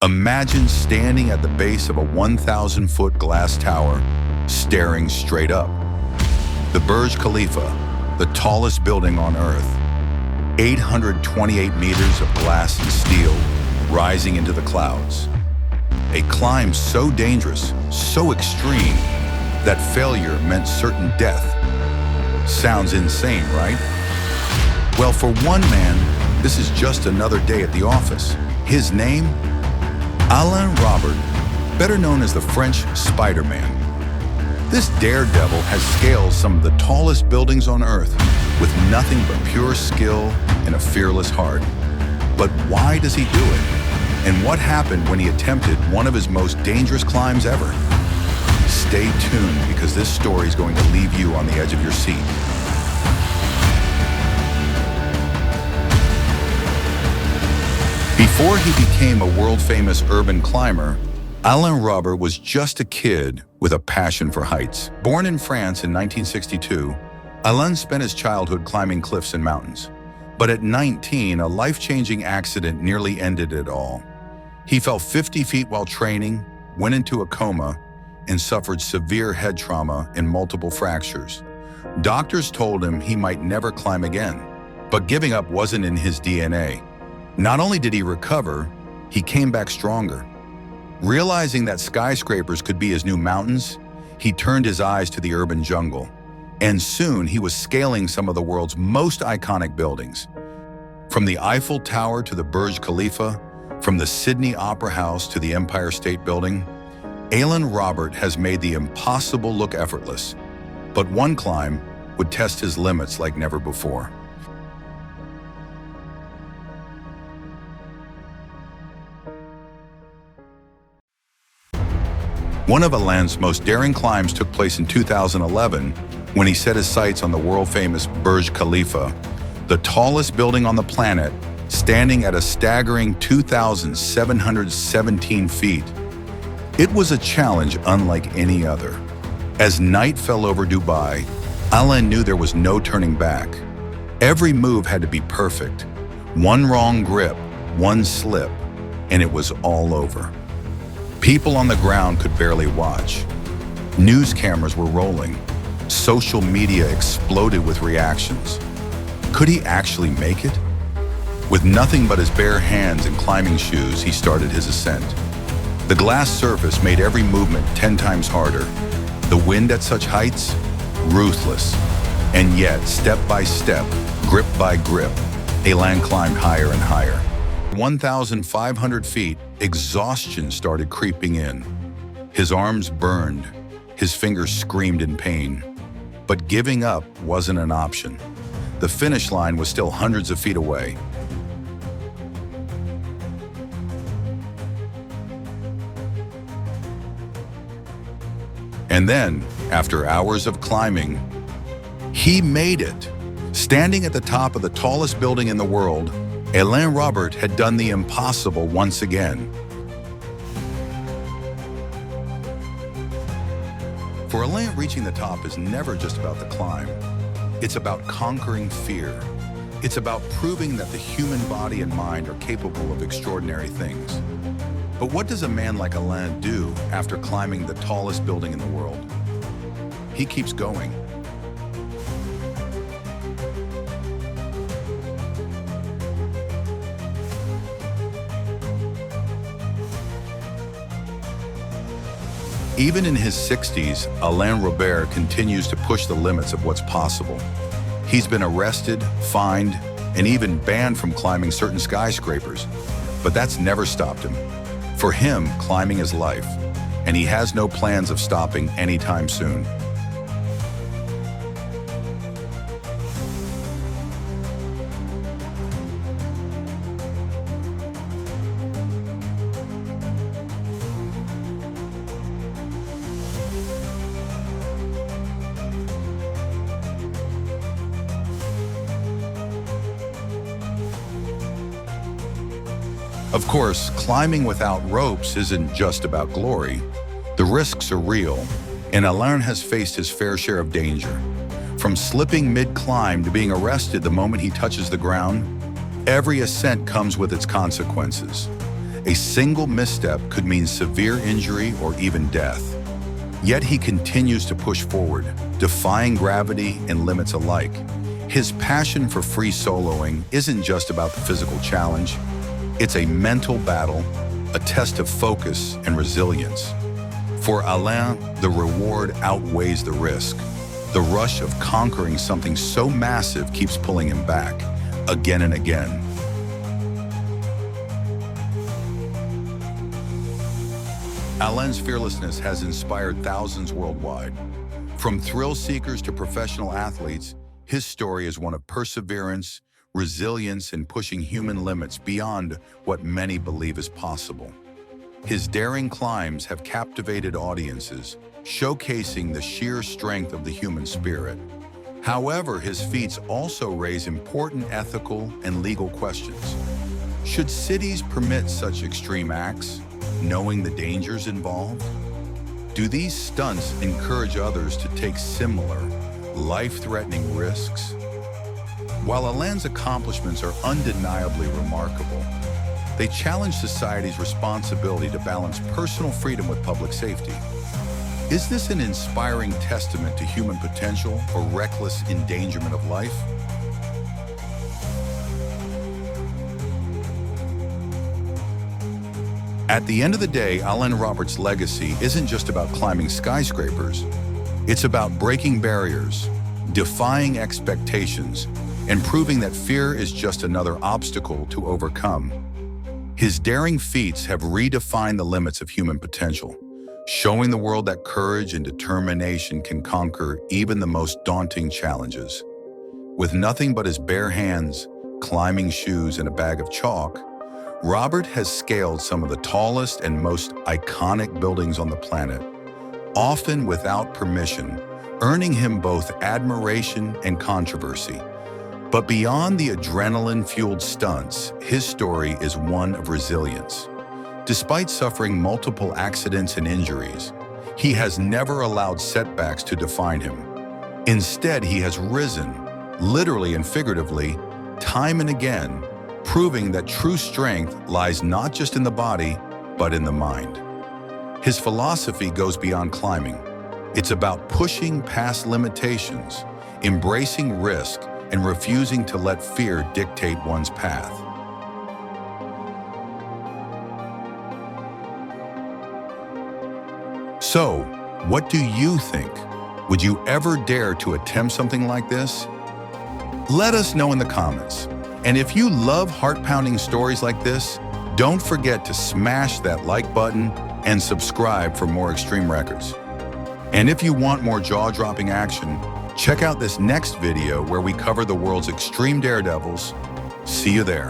Imagine standing at the base of a 1,000-foot glass tower, staring straight up. The Burj Khalifa, the tallest building on Earth, 828 meters of glass and steel rising into the clouds. A climb so dangerous, so extreme, that failure meant certain death. Sounds insane, right? Well, for one man, this is just another day at the office. His name? Alain Robert, better known as the French Spider-Man. This daredevil has scaled some of the tallest buildings on Earth with nothing but pure skill and a fearless heart. But why does he do it? And what happened when he attempted one of his most dangerous climbs ever? Stay tuned, because this story is going to leave you on the edge of your seat. Before he became a world-famous urban climber, Alain Robert was just a kid with a passion for heights. Born in France in 1962, Alain spent his childhood climbing cliffs and mountains. But at 19, a life-changing accident nearly ended it all. He fell 50 feet while training, went into a coma, and suffered severe head trauma and multiple fractures. Doctors told him he might never climb again, but giving up wasn't in his DNA. Not only did he recover, he came back stronger. Realizing that skyscrapers could be his new mountains, he turned his eyes to the urban jungle. And soon he was scaling some of the world's most iconic buildings. From the Eiffel Tower to the Burj Khalifa, from the Sydney Opera House to the Empire State Building, Alain Robert has made the impossible look effortless. But one climb would test his limits like never before. One of Alain's most daring climbs took place in 2011 when he set his sights on the world-famous Burj Khalifa, the tallest building on the planet, standing at a staggering 2,717 feet. It was a challenge unlike any other. As night fell over Dubai, Alain knew there was no turning back. Every move had to be perfect. One wrong grip, one slip, and it was all over. People on the ground could barely watch. News cameras were rolling. Social media exploded with reactions. Could he actually make it? With nothing but his bare hands and climbing shoes, he started his ascent. The glass surface made every movement 10 times harder. The wind at such heights? Ruthless. And yet, step by step, grip by grip, Alain climbed higher and higher. 1,500 feet, exhaustion started creeping in. His arms burned, his fingers screamed in pain. But giving up wasn't an option. The finish line was still hundreds of feet away. And then, after hours of climbing, he made it. Standing at the top of the tallest building in the world, Alain Robert had done the impossible once again. For Alain, reaching the top is never just about the climb. It's about conquering fear. It's about proving that the human body and mind are capable of extraordinary things. But what does a man like Alain do after climbing the tallest building in the world? He keeps going. Even in his 60s, Alain Robert continues to push the limits of what's possible. He's been arrested, fined, and even banned from climbing certain skyscrapers. But that's never stopped him. For him, climbing is life, and he has no plans of stopping anytime soon. Of course, climbing without ropes isn't just about glory. The risks are real, and Alain has faced his fair share of danger. From slipping mid-climb to being arrested the moment he touches the ground, every ascent comes with its consequences. A single misstep could mean severe injury or even death. Yet he continues to push forward, defying gravity and limits alike. His passion for free soloing isn't just about the physical challenge. It's a mental battle, a test of focus and resilience. For Alain, the reward outweighs the risk. The rush of conquering something so massive keeps pulling him back, again and again. Alain's fearlessness has inspired thousands worldwide. From thrill seekers to professional athletes, his story is one of perseverance, resilience, and pushing human limits beyond what many believe is possible. His daring climbs have captivated audiences, showcasing the sheer strength of the human spirit. However, his feats also raise important ethical and legal questions. Should cities permit such extreme acts, knowing the dangers involved? Do these stunts encourage others to take similar, life-threatening risks? While Alain's accomplishments are undeniably remarkable, they challenge society's responsibility to balance personal freedom with public safety. Is this an inspiring testament to human potential or reckless endangerment of life? At the end of the day, Alain Robert's legacy isn't just about climbing skyscrapers. It's about breaking barriers, defying expectations, and proving that fear is just another obstacle to overcome. His daring feats have redefined the limits of human potential, showing the world that courage and determination can conquer even the most daunting challenges. With nothing but his bare hands, climbing shoes, and a bag of chalk, Robert has scaled some of the tallest and most iconic buildings on the planet, often without permission, earning him both admiration and controversy. But beyond the adrenaline-fueled stunts, his story is one of resilience. Despite suffering multiple accidents and injuries, he has never allowed setbacks to define him. Instead, he has risen, literally and figuratively, time and again, proving that true strength lies not just in the body, but in the mind. His philosophy goes beyond climbing. It's about pushing past limitations, embracing risk, and refusing to let fear dictate one's path. So, what do you think? Would you ever dare to attempt something like this? Let us know in the comments. And if you love heart-pounding stories like this, don't forget to smash that like button and subscribe for more extreme records. And if you want more jaw-dropping action, check out this next video where we cover the world's extreme daredevils. See you there.